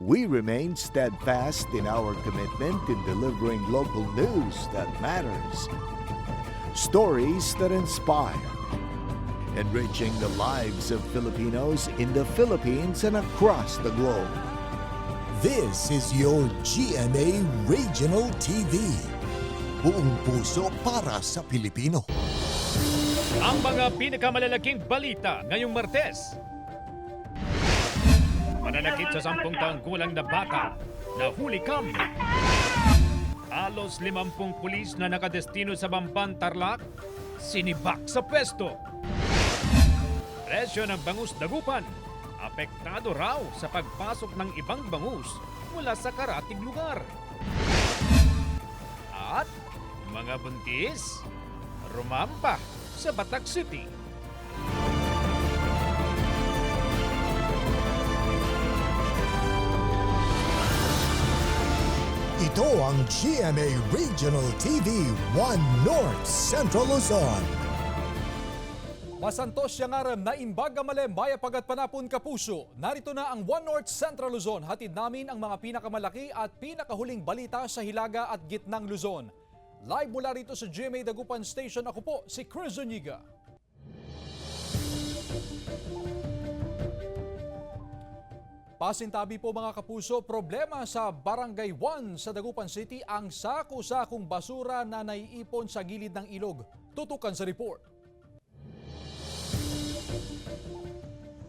We remain steadfast in our commitment in delivering local news that matters. Stories that inspire. Enriching the lives of Filipinos in the Philippines and across the globe. This is your GMA Regional TV. Buong puso para sa Pilipino. Ang mga pinakamalalaking balita ngayong Martes. Mananakit sa 10 taong gulang na bata na huli kami. Halos 50 pulis na nakadestino sa Bamban, Tarlac, sinibak sa pwesto. Presyo ng bangus dagupan, apektado raw sa pagpasok ng ibang bangus mula sa karatig lugar. At mga buntis, rumampa sa Batak City. Ito ang GMA Regional TV 1 North Central Luzon. Masantos siyang aram na imbaga malem maya pagat panapon kapuso. Narito na ang One North Central Luzon. Hatid namin ang mga pinakamalaki at pinakahuling balita sa Hilaga at Gitnang Luzon. Live mula rito sa GMA Dagupan Station, ako po si Chris Zuniga. Pasintabi po mga kapuso, problema sa Barangay 1 sa Dagupan City ang sako-sakong basura na naiipon sa gilid ng ilog. Tutukan sa report.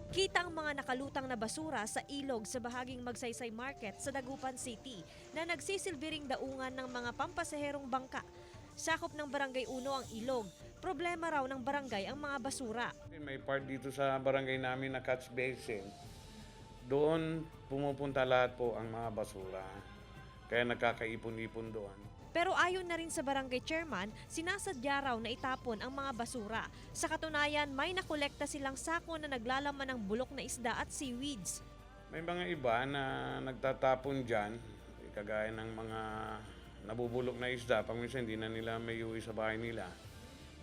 Kita ang mga nakalutang na basura sa ilog sa bahaging Magsaysay Market sa Dagupan City na nagsisilbiring daungan ng mga pampasaherong bangka. Sakop ng Barangay 1 ang ilog. Problema raw ng barangay ang mga basura. May part dito sa barangay namin na catch basin. Doon pumupunta lahat po ang mga basura. Kaya nagkakaipon-ipon doon. Pero ayon na rin sa barangay chairman, sinasadya raw na itapon ang mga basura. Sa katunayan, may nakolekta silang sako na naglalaman ng bulok na isda at seaweeds. May mga iba na nagtatapon dyan, kagaya ng mga nabubulok na isda. Pag minsan hindi na nila may uwi sa bahay nila,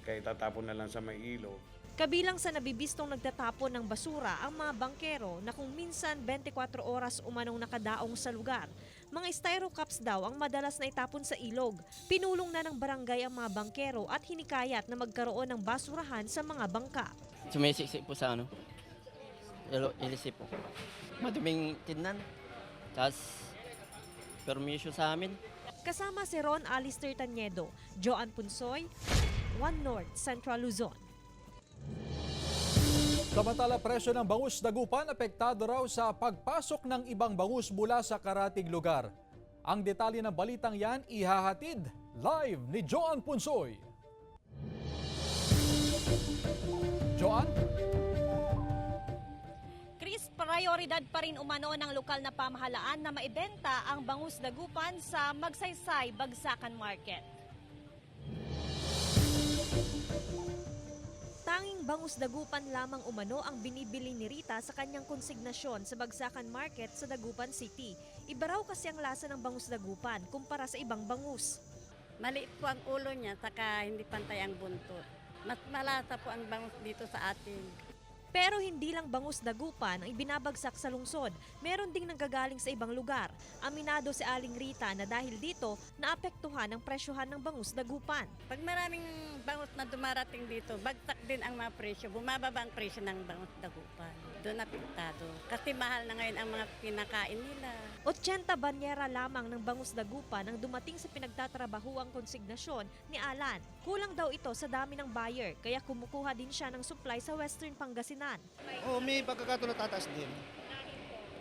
kaya itatapon na lang sa may ilog. Kabilang sa nabibistong nagtatapon ng basura ang mga bangkero na kung minsan 24 oras umanong nakadaong sa lugar. Mga styro cups daw ang madalas na itapon sa ilog. Pinulong na ng barangay ang mga bangkero at hinikayat na magkaroon ng basurahan sa mga bangka. Sumisiksik po sa ilisip po. Maduming tidnan. Tapos permisyo sa amin. Kasama si Ron Alister Taniedo, Joan Punsoy, One North Central Luzon. Samantala, presyo ng bangus dagupan apektado raw sa pagpasok ng ibang bangus mula sa karatig lugar. Ang detalye ng balitang yan ihahatid live ni Joan Punsoy. Joan? Chris, prioridad pa rin umano ng lokal na pamahalaan na maibenta ang bangus dagupan sa Magsaysay Bagsakan Market. Tanging bangus dagupan lamang umano ang binibili ni Rita sa kanyang konsignasyon sa Bagsakan Market sa Dagupan City. Iba raw kasi ang lasa ng bangus dagupan kumpara sa ibang bangus. Maliit po ang ulo niya, saka hindi pantay ang buntot. Mas malasa po ang bangus dito sa atin. Pero hindi lang bangus dagupan ang ibinabagsak sa lungsod. Meron ding nanggagaling sa ibang lugar. Aminado si Aling Rita na dahil dito, naapektuhan ang presyohan ng bangus dagupan. Pag maraming bangus na dumarating dito, bagsak din ang mga presyo. Bumababa ang presyo ng bangus dagupan. Doon apektado. Kasi mahal na ngayon ang mga pinakain nila. 80 banyera lamang ng bangus dagupan ang dumating sa pinagtatrabahuang konsignasyon ni Alan. Kulang daw ito sa dami ng buyer, kaya kumukuha din siya ng supply sa Western Pangasinan. May pagkakatulad tataas din.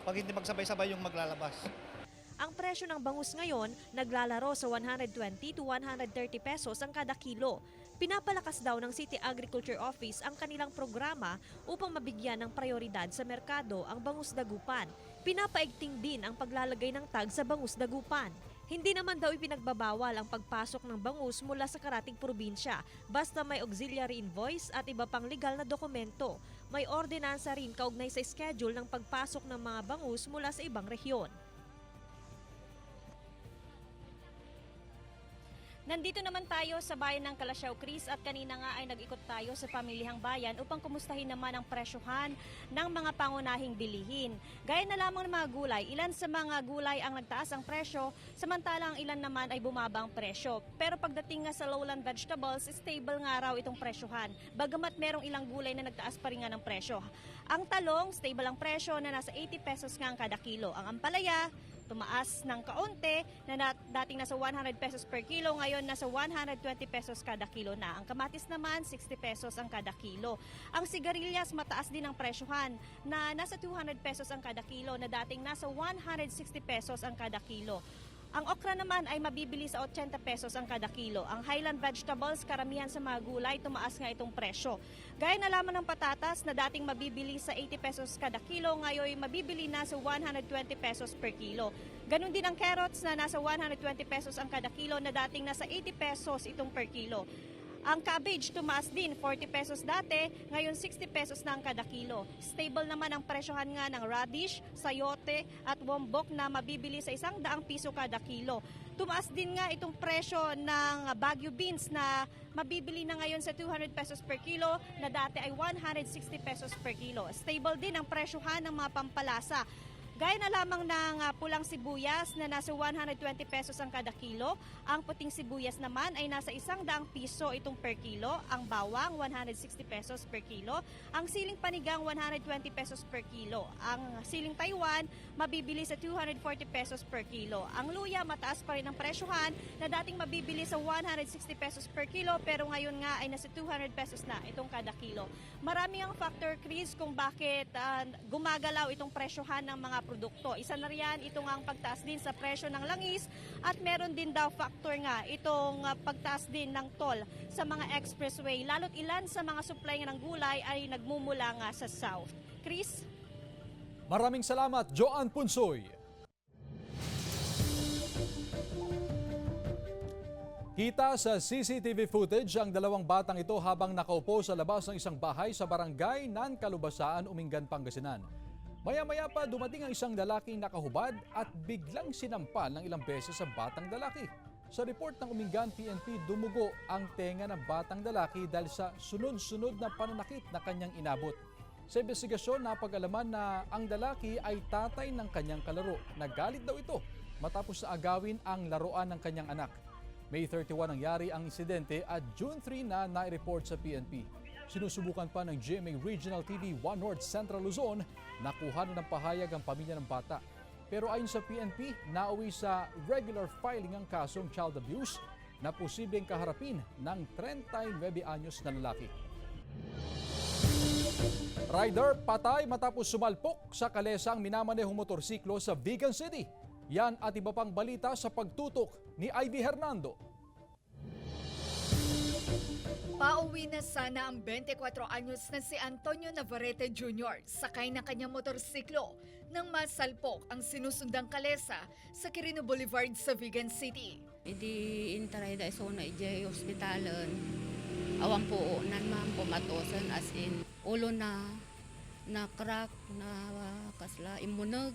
Pag hindi magsabay-sabay yung maglalabas. Ang presyo ng bangus ngayon naglalaro sa 120 to 130 pesos ang kada kilo. Pinapalakas daw ng City Agriculture Office ang kanilang programa upang mabigyan ng prioridad sa merkado ang bangus dagupan. Pinapaigting din ang paglalagay ng tag sa bangus dagupan. Hindi naman daw ipinagbabawal ang pagpasok ng bangus mula sa karating probinsya basta may auxiliary invoice at iba pang legal na dokumento. May ordinansa rin kaugnay sa schedule ng pagpasok ng mga bangus mula sa ibang rehiyon. Nandito naman tayo sa bayan ng Calasiao, Chris, at kanina nga ay nag-ikot tayo sa pamilihang bayan upang kumustahin naman ang presyohan ng mga pangunahing bilihin. Gaya na lamang ng mga gulay, ilan sa mga gulay ang nagtaas ang presyo, samantalang ilan naman ay bumaba ang presyo. Pero pagdating nga sa lowland vegetables, stable nga raw itong presyohan, bagamat merong ilang gulay na nagtaas pa rin nga ng presyo. Ang talong, stable ang presyo na nasa 80 pesos nga ang kada kilo. Ang ampalaya, tumaas ng kaunti na dating nasa 100 pesos per kilo, ngayon nasa 120 pesos kada kilo na. Ang kamatis naman, 60 pesos ang kada kilo. Ang sigarilyas, mataas din ang presyohan na nasa 200 pesos ang kada kilo na dating nasa 160 pesos ang kada kilo. Ang okra naman ay mabibili sa 80 pesos ang kada kilo. Ang highland vegetables, karamihan sa mga gulay, tumaas nga itong presyo. Gaya na lamang ng patatas na dating mabibili sa 80 pesos kada kilo, ngayon mabibili na sa 120 pesos per kilo. Ganon din ang carrots na nasa 120 pesos ang kada kilo na dating nasa 80 pesos itong per kilo. Ang cabbage tumaas din, 40 pesos dati, ngayon 60 pesos na ang kada kilo. Stable naman ang presyohan nga ng radish, sayote at wombok na mabibili sa 100 piso kada kilo. Tumaas din nga itong presyo ng Baguio beans na mabibili na ngayon sa 200 pesos per kilo na dati ay 160 pesos per kilo. Stable din ang presyohan ng mga pampalasa. Gaya na lamang ng pulang sibuyas na nasa 120 pesos ang kada kilo. Ang puting sibuyas naman ay nasa 100 piso itong per kilo. Ang bawang, 160 pesos per kilo. Ang siling panigang, 120 pesos per kilo. Ang siling Taiwan, mabibili sa 240 pesos per kilo. Ang luya, mataas pa rin ang presyohan na dating mabibili sa 160 pesos per kilo pero ngayon nga ay nasa 200 pesos na itong kada kilo. Marami ang factor, Chris, kung bakit gumagalaw itong presyohan ng mga produkto. Isa na riyan itong ang pagtaas din sa presyo ng langis at meron din daw factor nga itong pagtaas din ng toll sa mga expressway. Lalo't ilan sa mga supply ng gulay ay nagmumula nga sa south. Chris? Maraming salamat, Joanne Punsoy. Kita sa CCTV footage ang dalawang batang ito habang nakaupo sa labas ng isang bahay sa barangay Nan Kalubasaan, Umingan, Pangasinan. Maya-maya pa dumating ang isang lalaking nakahubad at biglang sinampal ng ilang beses sa batang lalaki. Sa report ng Umingan PNP, dumugo ang tenga ng batang lalaki dahil sa sunod-sunod na pananakit na kanyang inabot. Sa investigasyon, napag-alaman na ang lalaki ay tatay ng kanyang kalaro. Nagalit daw ito matapos na agawin ang laruan ng kanyang anak. May 31 nangyari ang insidente at June 3 na nai-report sa PNP. Sinusubukan pa ng GMA Regional TV 1 North Central Luzon na kuhanan ng pahayag ang pamilya ng bata. Pero ayon sa PNP, nauwi sa regular filing ang kasong child abuse na posibleng kaharapin ng 39 anyos na lalaki. Rider patay matapos sumalpok sa kalesa ang minamanehong motorsiklo sa Vigan City. Yan at iba pang balita sa pagtutok ni Ivy Hernando. Pauwi na sana ang 24 anyos na si Antonio Navarrete Jr. sakay ng kanyang motorsiklo nang masalpok ang sinusundang kalesa sa Quirino Boulevard sa Vigan City. Idi intaray da iso na ijay hospitalan. Awang po nan ma'am pumatosan as in ulo na crack na kasla imunag.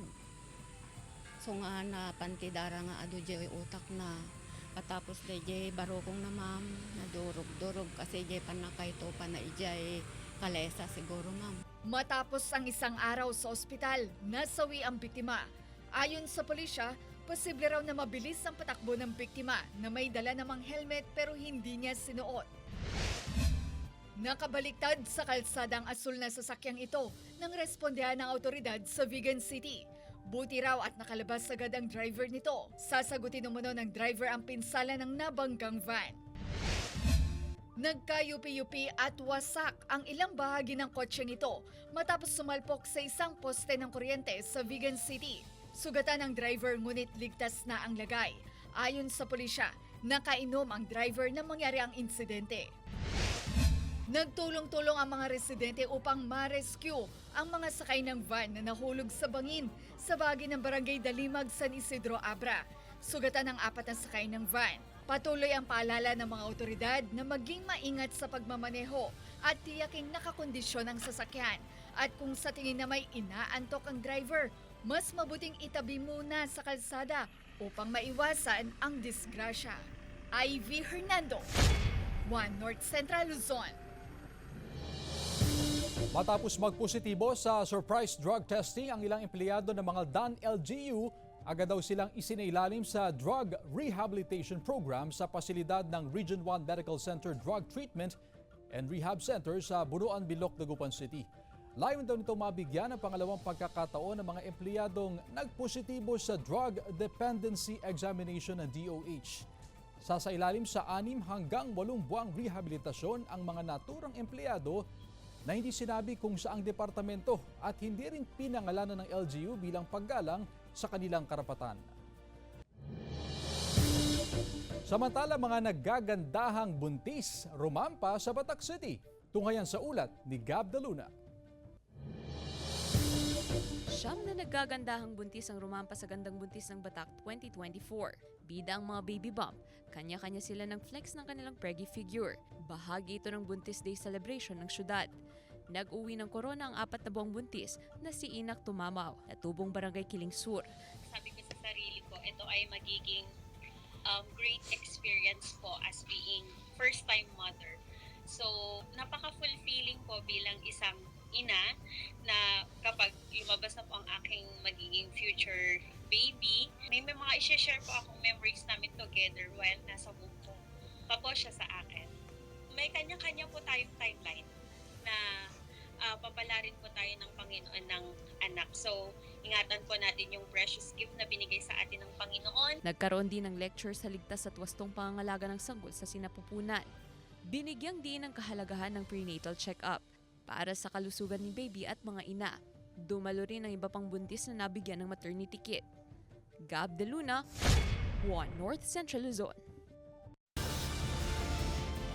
So nga na pantidara nga ado jay utak na. Patapos DJ barokong na ma'am, na durog-durog kasi DJ panakay to pa na ijay kalesa siguro ma'am. Matapos ang isang araw sa ospital, nasawi ang biktima. Ayon sa pulisya, posible raw na mabilis ang patakbo ng biktima na may dala namang helmet pero hindi niya sinuot. Nakabaliktad sa kalsadang asul na sasakyang ito ng respondehan ng autoridad sa Vigan City. Buti raw at nakalabas agad ang driver nito. Sasagutin umano ng driver ang pinsala ng nabanggang van. Nagka-yupi-yupi at wasak ang ilang bahagi ng kotseng ito matapos sumalpok sa isang poste ng kuryente sa Vigan City. Sugatan ang driver ngunit ligtas na ang lagay. Ayon sa pulisya, nakainom ang driver nang mangyari ang insidente. Nagtulong-tulong ang mga residente upang ma-rescue ang mga sakay ng van na nahulog sa bangin sa bahagi ng Barangay Dalimag, San Isidro, Abra. Sugatan ang 4 na sakay ng van. Patuloy ang paalala ng mga otoridad na maging maingat sa pagmamaneho at tiyaking nakakondisyon ang sasakyan. At kung sa tingin na may inaantok ang driver, mas mabuting itabi muna sa kalsada upang maiwasan ang disgrasya. Ivy Hernando, One North Central Luzon. Matapos magpositibo sa surprise drug testing ang ilang empleyado ng mga DAN-LGU, agad daw silang isinailalim sa Drug Rehabilitation Program sa pasilidad ng Region 1 Medical Center Drug Treatment and Rehab Center sa Bunuan, Bilok, Dagupan City. Layunin daw nito mabigyan ng pangalawang pagkakataon ng mga empleyadong nagpositibo sa Drug Dependency Examination ng DOH. Sasailalim sa 6 hanggang 8 buwang rehabilitasyon ang mga naturang empleyado na hindi sinabi kung saang departamento at hindi rin pinangalanan ng LGU bilang paggalang sa kanilang karapatan. Samantala, mga naggagandahang buntis rumampa sa Batak City. Tunghayan sa ulat ni Gab De Luna. Siyam na naggagandahang buntis ang rumampa sa Gandang Buntis ng Batak 2024. Bida ang mga baby bump. Kanya-kanya sila ng flex ng kanilang preggy figure. Bahagi ito ng Buntis Day celebration ng syudad. Nag-uwi ng corona ang 4 na buwang buntis na si Inak Tumamaw na tubong barangay Kiling Sur. Sabi ko sa sarili ko, ito ay magiging great experience po as being first-time mother. So, napaka-fulfilling po bilang isang ina na kapag lumabas na po ang aking magiging future baby, may mga i-share po akong memories namin together while nasa womb ko. Pa po siya sa akin. May kanya-kanya po tayong timeline na papalarin po tayo ng Panginoon ng anak. So, ingatan po natin yung precious gift na binigay sa atin ng Panginoon. Nagkaroon din ng lecture sa ligtas at wastong pangangalaga ng sanggol sa sinapupunan. Binigyang din ang kahalagahan ng prenatal check-up para sa kalusugan ni baby at mga ina. Dumalo rin ang iba pang buntis na nabigyan ng maternity kit. Gab De Luna, One North Central Luzon.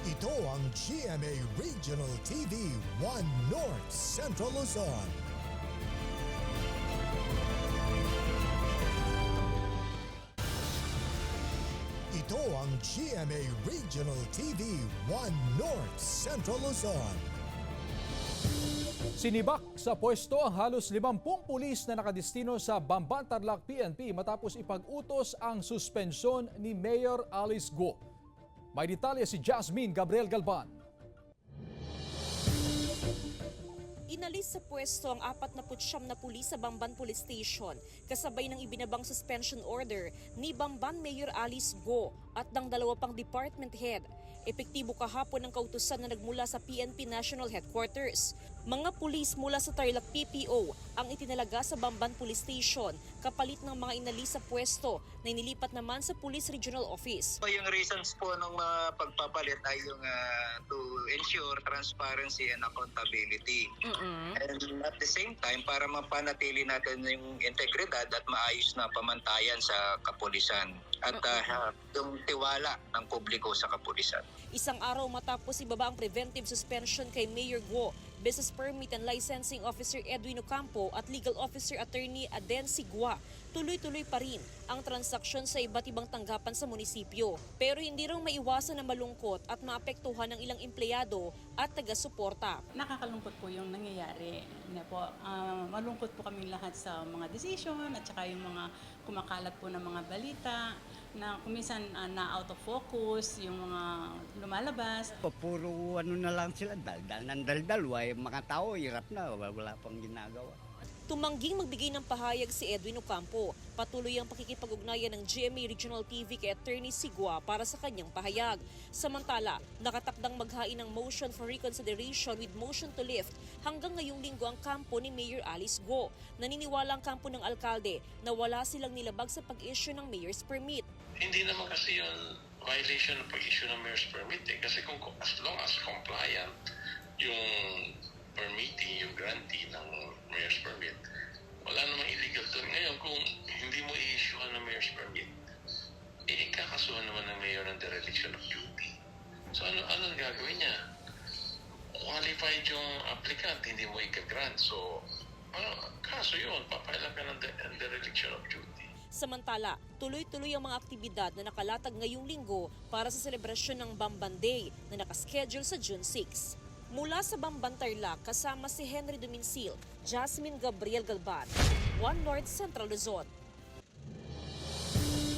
Ito ang GMA Regional TV 1 North Central Luzon. Ito ang GMA Regional TV 1 North Central Luzon. Sinibak sa pwesto ang halos 50 pulis na nakadestino sa Bamban, Tarlac PNP matapos ipag-utos ang suspensyon ni Mayor Alice Go. May detalye si Jasmine Gabriel Galban. Inalis sa pwesto ang 49 na pulis sa Bamban Police Station kasabay ng ibinabang suspension order ni Bamban Mayor Alice Go at ng 2 pang department head. Epektibo kahapon ang kautusan na nagmula sa PNP National Headquarters. Mga pulis mula sa Tarlac PPO ang itinalaga sa Bamban Police Station kapalit ng mga inalis sa pwesto na inilipat naman sa Police Regional Office. Yung reasons po ng pagpapalit ay yung to ensure transparency and accountability. And at the same time, para mapanatili natin yung integridad at maayos na pamantayan sa kapulisan at yung tiwala ng publiko sa kapulisan. Isang araw matapos ibaba ang preventive suspension kay Mayor Guo, Business Permit and Licensing Officer Edwin Ocampo at Legal Officer Attorney Aden Sigua, tuloy-tuloy pa rin ang transaksyon sa iba't ibang tanggapan sa munisipyo. Pero hindi raw maiwasan na malungkot at maapektuhan ng ilang empleyado at taga-suporta. Nakakalungkot po yung nangyayari. Malungkot po kami lahat sa mga decision at saka yung mga kumakalat po ng mga balita na kuminsan na out of focus, yung mga lumalabas. Puro na lang sila, daldal ng daldal. Mga tao, hirap na, wala pang ginagawa. Tumangging magbigay ng pahayag si Edwin Ocampo. Patuloy ang pakikipag-ugnayan ng GMA Regional TV kay Attorney Sigua para sa kanyang pahayag. Samantala, nakatakdang maghain ng motion for reconsideration with motion to lift hanggang ngayong linggo ang kampo ni Mayor Alice Go. Naniniwala ang kampo ng alkalde na wala silang nilabag sa pag-issue ng mayor's permit. Hindi naman kasi yun violation ng pag-issue ng mayor's permit kasi kung as long as compliant yung permitting, yung grantee ng mayor's permit, wala namang illegal doon. Ngayon, kung hindi mo i-issuehan ng mayor's permit, ikakasuhan naman ng mayor ng dereliction of duty. So ano ang gagawin niya? Qualified yung applicant, hindi mo ika-grant. So, kaso yun, papailan ka ng dereliction of duty. Samantala, tuloy-tuloy ang mga aktibidad na nakalatag ngayong linggo para sa selebrasyon ng Bamban Day na nakaschedule sa June 6. Mula sa Bamban, Tarlac, kasama si Henry Duminsil, Jasmine Gabriel Galban, One North Central Luzon.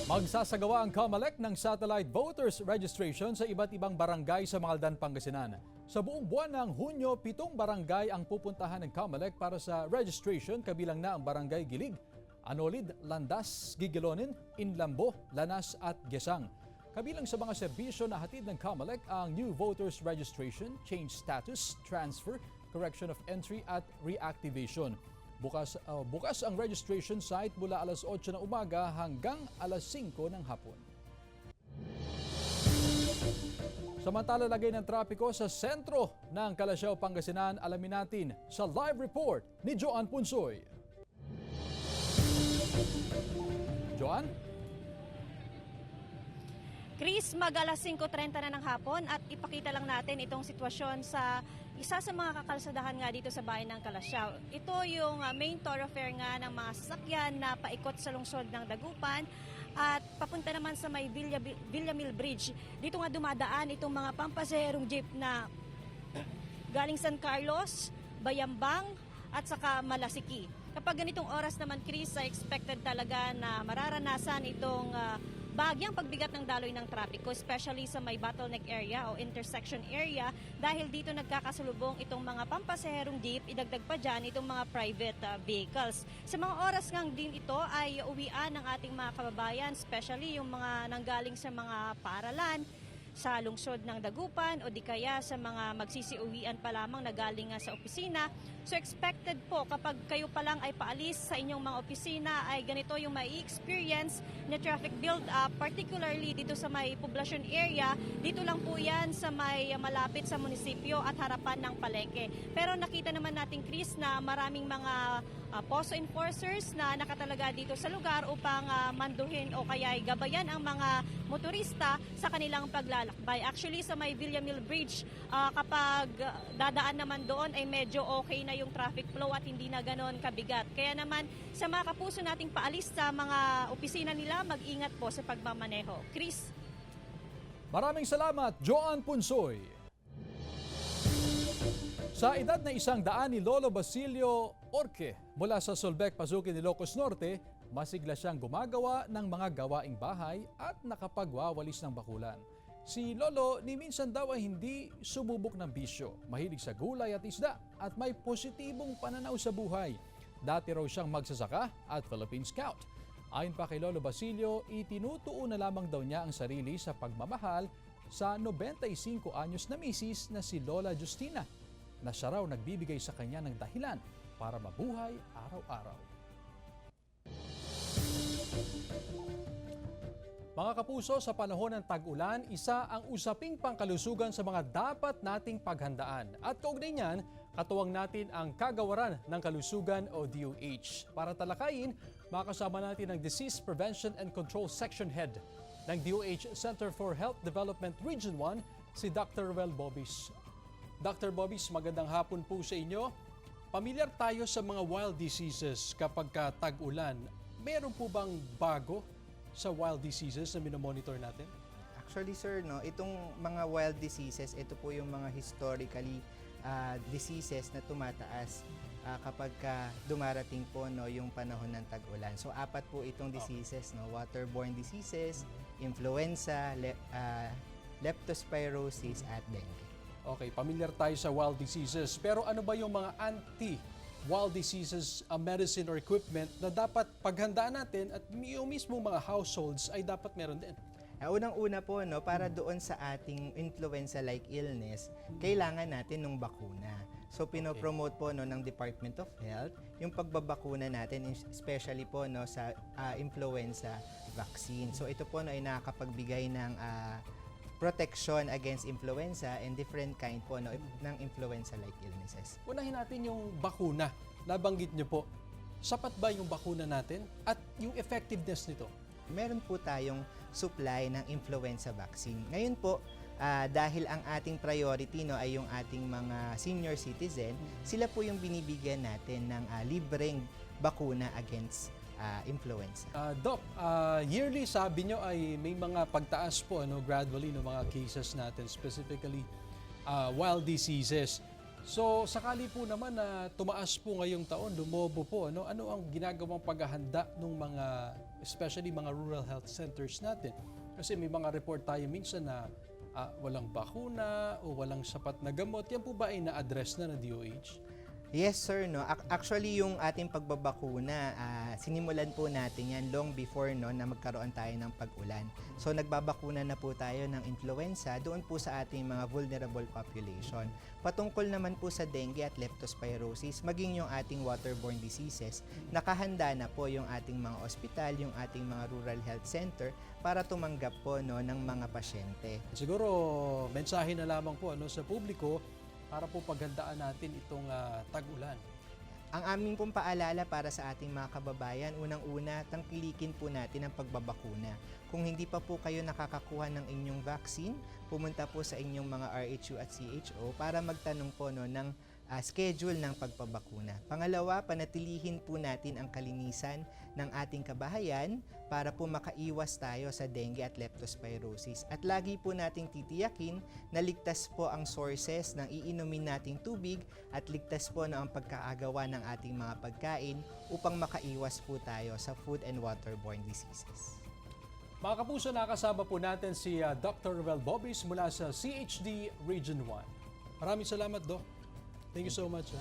Magsasagawa ang COMELEC ng satellite voters registration sa iba't ibang barangay sa Maldan, Pangasinan. Sa buong buwan ng Hunyo, 7 barangay ang pupuntahan ng COMELEC para sa registration, kabilang na ang Barangay Gilig, Anolid, Landas, Gigilonin, Inlambo, Lanas at Gesang. Kabilang sa mga serbisyo na hatid ng COMELEC ang new voters registration, change status, transfer, correction of entry at reactivation. Bukas ang registration site mula alas 8 ng umaga hanggang alas 5 ng hapon. Samantala, lagay ng trapiko sa sentro ng Calasiao, Pangasinan. Alamin natin sa live report ni Joan Punsoy. Joan? Chris, mag-alas 5:30 na ng hapon at ipakita lang natin itong sitwasyon sa isa sa mga kakalsadahan nga dito sa bayan ng Calasiao. Ito yung main thoroughfare nga ng mga sasakyan na paikot sa lungsod ng Dagupan at papunta naman sa may Villamil Bridge. Dito nga dumadaan itong mga pampasaherong jeep na galing San Carlos, Bayambang at saka Malasiki. Kapag ganitong oras naman, Chris, expected talaga na mararanasan itong bagyang pagbigat ng daloy ng trapiko, especially sa may bottleneck area o intersection area dahil dito nagkakasalubong itong mga pampasaherong jeep, idagdag pa dyan itong mga private vehicles. Sa mga oras ngang din ito ay uwian ng ating mga kababayan, especially yung mga nanggaling sa mga paaralan, sa lungsod ng Dagupan o di kaya sa mga magsisiuwian pa lamang na galing sa opisina. So expected po kapag kayo pa lang ay paalis sa inyong mga opisina ay ganito yung mai-experience na traffic build-up, particularly dito sa may poblasyon area. Dito lang po yan sa may malapit sa munisipyo at harapan ng palengke. Pero nakita naman natin, Chris, na maraming mga poso enforcers na nakatalaga dito sa lugar upang manduhin o kaya gabayan ang mga motorista sa kanilang paglalakbay. Actually, sa may Villamil Bridge, kapag dadaan naman doon ay medyo okay na yung traffic flow at hindi na ganon kabigat. Kaya naman sa mga kapuso nating paalis sa mga opisina nila, mag-ingat po sa pagmamaneho. Chris? Maraming salamat, Joan Punsoy. Sa edad na 100 ni Lolo Basilio Orque mula sa Solbec, Pazuki, Ilocos Norte, masigla siyang gumagawa ng mga gawaing bahay at nakapagwawalis ng bakulan. Si Lolo ni minsan daw ay hindi sumubok ng bisyo, mahilig sa gulay at isda at may positibong pananaw sa buhay. Dati raw siyang magsasaka at Philippine Scout. Ayon pa kay Lolo Basilio, itinutuon na lamang daw niya ang sarili sa pagmamahal sa 95 anyos na misis na si Lola Justina, na siya raw nagbibigay sa kanya ng dahilan para mabuhay araw-araw. Mga kapuso, sa panahon ng tag-ulan, isa ang usaping pangkalusugan sa mga dapat nating paghandaan. At kaugnay niyan, katuwang natin ang Kagawaran ng Kalusugan o DOH. Para talakayin, makasama natin ang Disease Prevention and Control Section Head ng DOH Center for Health Development Region 1, si Dr. Ruel Bobis. Dr. Bobis, magandang hapon po sa inyo. Pamilyar tayo sa mga wild diseases kapag tag-ulan. Meron po bang bago sa wild diseases na minomonitor natin? Actually, sir, no, itong mga wild diseases, ito po yung mga historically diseases na tumataas kapag dumarating po yung panahon ng tag-ulan. So, 4 po itong diseases, no, waterborne diseases, influenza, leptospirosis at dengue. Okay, pamilyar tayo sa wild diseases. Pero ano ba yung mga anti-wild diseases medicine or equipment na dapat paghandaan natin at yung mismo mga households ay dapat meron din? Unang-una po, no, para doon sa ating influenza-like illness, kailangan natin ng bakuna. So, pinopromote po ng Department of Health yung pagbabakuna natin, especially po sa influenza vaccine. So, ito po ay nakakapagbigay ng protection against influenza and different kind po ng influenza-like illnesses. Unahin natin yung bakuna. Nabanggit niyo po, sapat ba yung bakuna natin at yung effectiveness nito? Meron po tayong supply ng influenza vaccine. Ngayon po, dahil ang ating priority ay yung ating mga senior citizen, sila po yung binibigyan natin ng libreng bakuna against influenza. Doc, yearly sabi nyo ay may mga pagtaas po gradually ng mga cases natin, specifically wild diseases. So sakali po naman na tumaas po ngayong taon, lumobo po, ano ang ginagawang paghahanda ng mga especially mga rural health centers natin. Kasi may mga report tayo minsan na walang bakuna o walang sapat na gamot. Yan po ba ay na-address na ng DOH? Yes sir, no. Actually yung ating pagbabakuna, sinimulan po natin yan long before no na magkaroon tayo ng pag-ulan. So nagbabakuna na po tayo ng influenza doon po sa ating mga vulnerable population. Patungkol naman po sa dengue at leptospirosis, maging yung ating waterborne diseases, nakahanda na po yung ating mga ospital, yung ating mga rural health center para tumanggap po no ng mga pasyente. Siguro mensahe na lamang po sa publiko para po paghandaan natin itong tag-ulan. Ang aming pong paalala para sa ating mga kababayan, unang-una, tangkilikin po natin ang pagbabakuna. Kung hindi pa po kayo nakakakuha ng inyong vaccine, pumunta po sa inyong mga RHU at CHO para magtanong po ng schedule ng pagpabakuna. Pangalawa, panatilihin po natin ang kalinisan ng ating kabahayan para po makaiwas tayo sa dengue at leptospirosis. At lagi po nating titiyakin na ligtas po ang sources ng iinumin nating tubig at ligtas po na ang pagkaagawa ng ating mga pagkain upang makaiwas po tayo sa food and waterborne diseases. Mga kapuso, nakasama po natin si Dr. Ruel Bobis mula sa CHD Region 1. Maraming salamat, Doc. Thank you so much.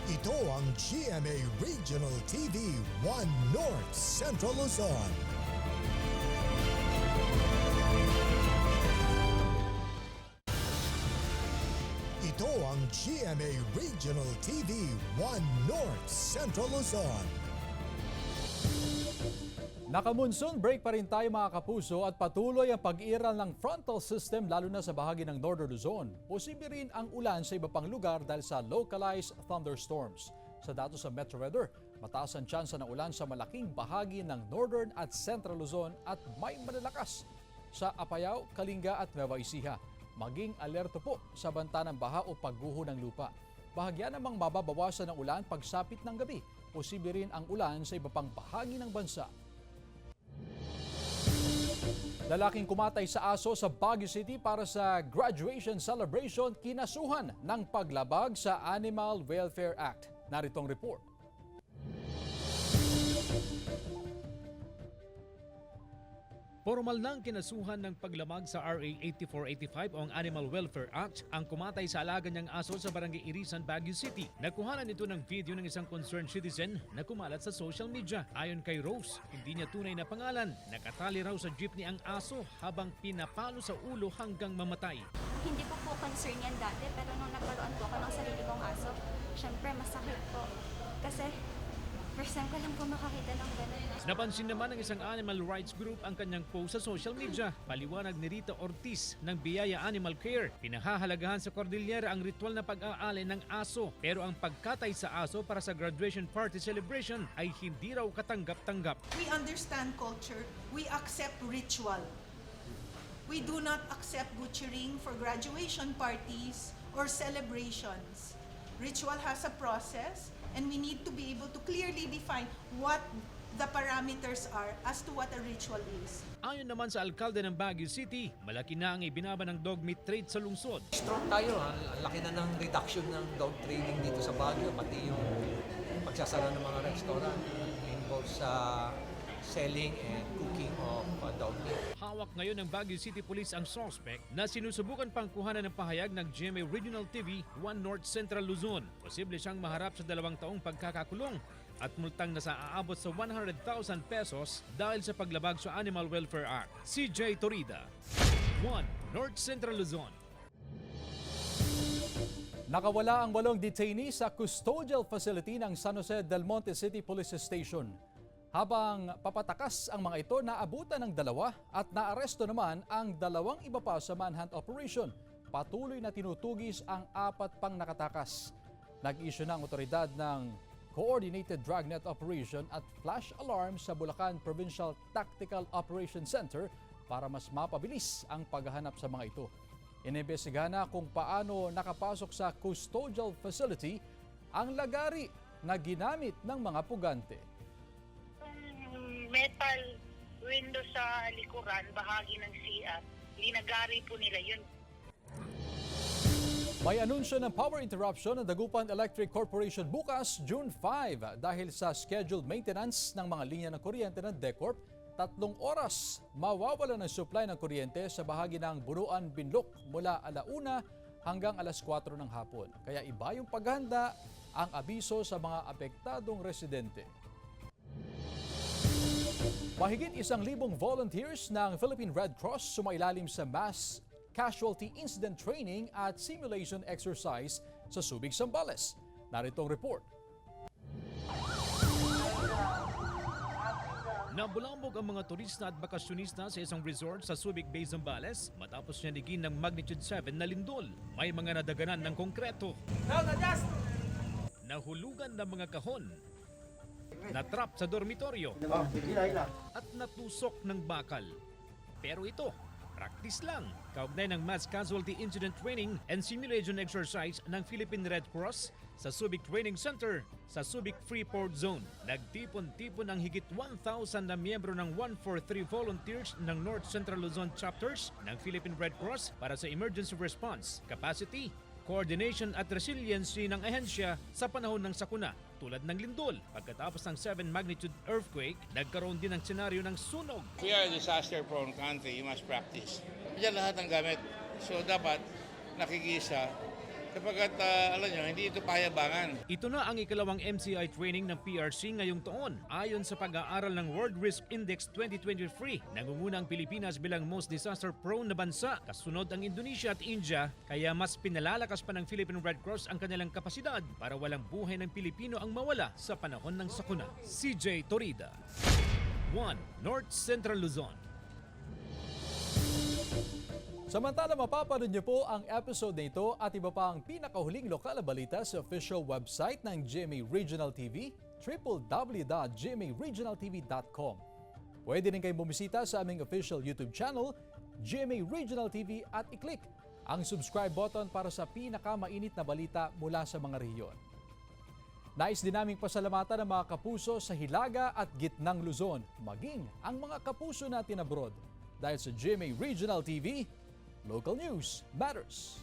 Ito ang GMA Regional TV 1 North Central Luzon. Ito ang GMA Regional TV 1 North Central Luzon. Naka-monsoon break pa rin tayo mga kapuso at patuloy ang pag-iral ng frontal system lalo na sa bahagi ng Northern Luzon. Posible rin ang ulan sa iba pang lugar dahil sa localized thunderstorms. Sa datos sa Metro Weather, mataas ang tsansa ng ulan sa malaking bahagi ng Northern at Central Luzon at may malalakas sa Apayao, Kalinga at Nueva Ecija. Maging alerto po sa banta ng baha o pagguho ng lupa. Bahagya namang mababawasan ng ulan pagsapit ng gabi. Posible rin ang ulan sa iba pang bahagi ng bansa. Lalaking kumatay sa aso sa Baguio City para sa graduation celebration kinasuhan ng paglabag sa Animal Welfare Act. Narito ang report. Formal nang kinasuhan ng paglamag sa RA 8485 o ang Animal Welfare Act ang kumatay sa alaga niyang aso sa Barangay Irisan, Baguio City. Nakuhanan ito ng video ng isang concerned citizen na kumalat sa social media. Ayon kay Rose, hindi niya tunay na pangalan. Nakatali raw sa jeepney ang aso habang pinapalo sa ulo hanggang mamatay. Hindi ko po concern yan dati pero nung nagkaroon po ako ng sarili kong aso, syempre masakit po. Kasi first time ko lang po makakita ng gano'n. Napansin naman ng isang animal rights group ang kanyang post sa social media. Paliwanag ni Rita Ortiz ng Biyaya Animal Care. Pinahahalagahan sa Cordillera ang ritual na pag-aali ng aso. Pero ang pagkatay sa aso para sa graduation party celebration ay hindi raw katanggap-tanggap. We understand culture. We accept ritual. We do not accept butchering for graduation parties or celebrations. Ritual has a process. And we need to be able to clearly define what the parameters are as to what a ritual is. Ayon naman sa alkalde ng Baguio City, malaki na ang ibinaba ng dog meat trade sa lungsod. Strong tayo, ang laki na ng reduction ng dog trading dito sa Baguio, pati yung pagsasara ng mga restaurant involved sa selling and cooking of dog meat. Hawak ngayon ng Baguio City Police ang suspect na sinusubukan pang kuhanan ng pahayag ng GMA Regional TV 1 North Central Luzon. Posible siyang maharap sa 2 taong pagkakakulong at multang na sa aabot sa 100,000 pesos dahil sa paglabag sa Animal Welfare Act. CJ Torida, 1 North Central Luzon. Nakawala ang 8 detainees sa custodial facility ng San Jose del Monte City Police Station. Habang papatakas ang mga ito, naabutan ng 2 at naaresto naman ang 2 iba pa sa manhunt operation. Patuloy na tinutugis ang 4 pang nakatakas. Nag-issue na ang otoridad ng Coordinated Dragnet Operation at Flash Alarm sa Bulacan Provincial Tactical Operation Center para mas mapabilis ang paghahanap sa mga ito. Inimbestigahan na kung paano nakapasok sa custodial facility ang lagari na ginamit ng mga pugante. Metal window sa likuran, bahagi ng CR, linagari po nila yun. May anunsyo ng power interruption ng Dagupan Electric Corporation bukas, June 5, dahil sa scheduled maintenance ng mga linya ng kuryente ng DECORP. 3 oras mawawala ng supply ng kuryente sa bahagi ng Buruan, Binloc mula 1:00 hanggang 4:00 ng hapon. Kaya iba yung paghanda, ang abiso sa mga apektadong residente. Mahigit 1,000 volunteers ng Philippine Red Cross sumailalim sa mass casualty incident training at simulation exercise sa Subic, Zambales. Narito ang report. Nabulambog ang mga turista at bakasyonista sa isang resort sa Subic Bay, Zambales matapos nyanigin ng magnitude 7 na lindol. May mga nadaganan ng konkreto. Nahulugan ng mga kahon. Natrap sa dormitoryo. At natusok ng bakal. Pero ito, practice lang. Kaugnay ng Mass Casualty Incident Training and Simulation Exercise ng Philippine Red Cross sa Subic Training Center sa Subic Freeport Zone. Nagtipon-tipon ang higit 1,000 na miyembro ng 143 volunteers ng North Central Luzon chapters ng Philippine Red Cross para sa emergency response, capacity, coordination at resiliency ng ahensya sa panahon ng sakuna tulad ng lindol. Pagkatapos ng 7 magnitude earthquake, nagkaroon din ng senaryo ng sunog. We are a disaster-prone country. You must practice. Diyan lahat ng gamit. So dapat nakikisa kapag alam nyo, hindi ito payabangan. Ito na ang ikalawang MCI training ng PRC ngayong taon. Ayon sa pag-aaral ng World Risk Index 2023, nangunguna ang Pilipinas bilang most disaster-prone na bansa. Kasunod ang Indonesia at India, kaya mas pinalalakas pa ng Philippine Red Cross ang kanilang kapasidad para walang buhay ng Pilipino ang mawala sa panahon ng sakuna. CJ Torida, 1 North Central Luzon. Samantala, mapapanood niyo po ang episode na ito at iba pa ang pinakahuling lokal na balita sa official website ng GMA Regional TV, www.gmaregionaltv.com. Pwede rin kayong bumisita sa aming official YouTube channel, GMA Regional TV, at i-click ang subscribe button para sa pinakamainit na balita mula sa mga rehiyon. Nais din naming pasalamatan ang mga kapuso sa Hilaga at Gitnang Luzon, maging ang mga kapuso natin abroad. Dahil sa GMA Regional TV, local news matters.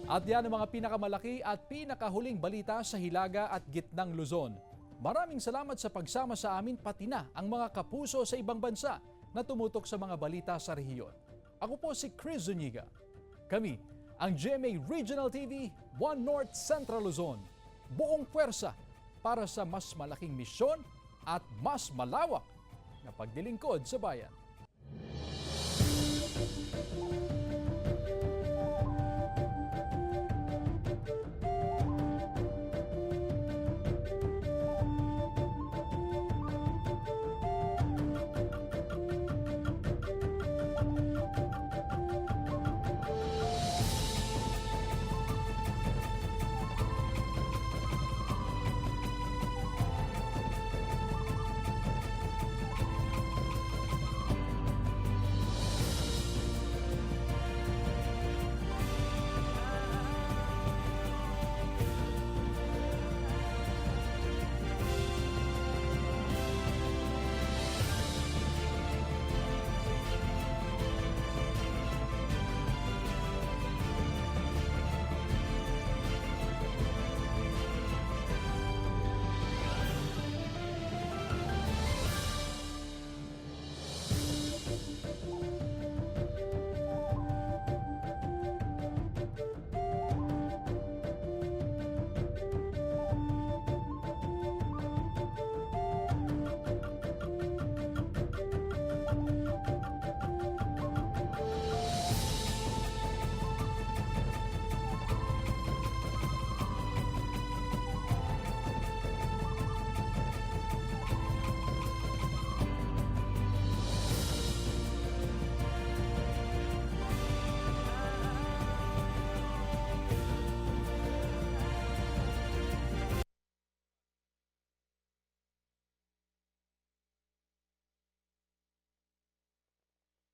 At yan ang mga pinakamalaki at pinakahuling balita sa Hilaga at Gitnang Luzon. Maraming salamat sa pagsama sa amin, pati na ang mga kapuso sa ibang bansa na tumutok sa mga balita sa rehiyon. Ako po si Chris Zuniga. Kami ang GMA Regional TV 1 North Central Luzon. Buong puwersa para sa mas malaking misyon at mas malawak na pagdilingkod sa bayan.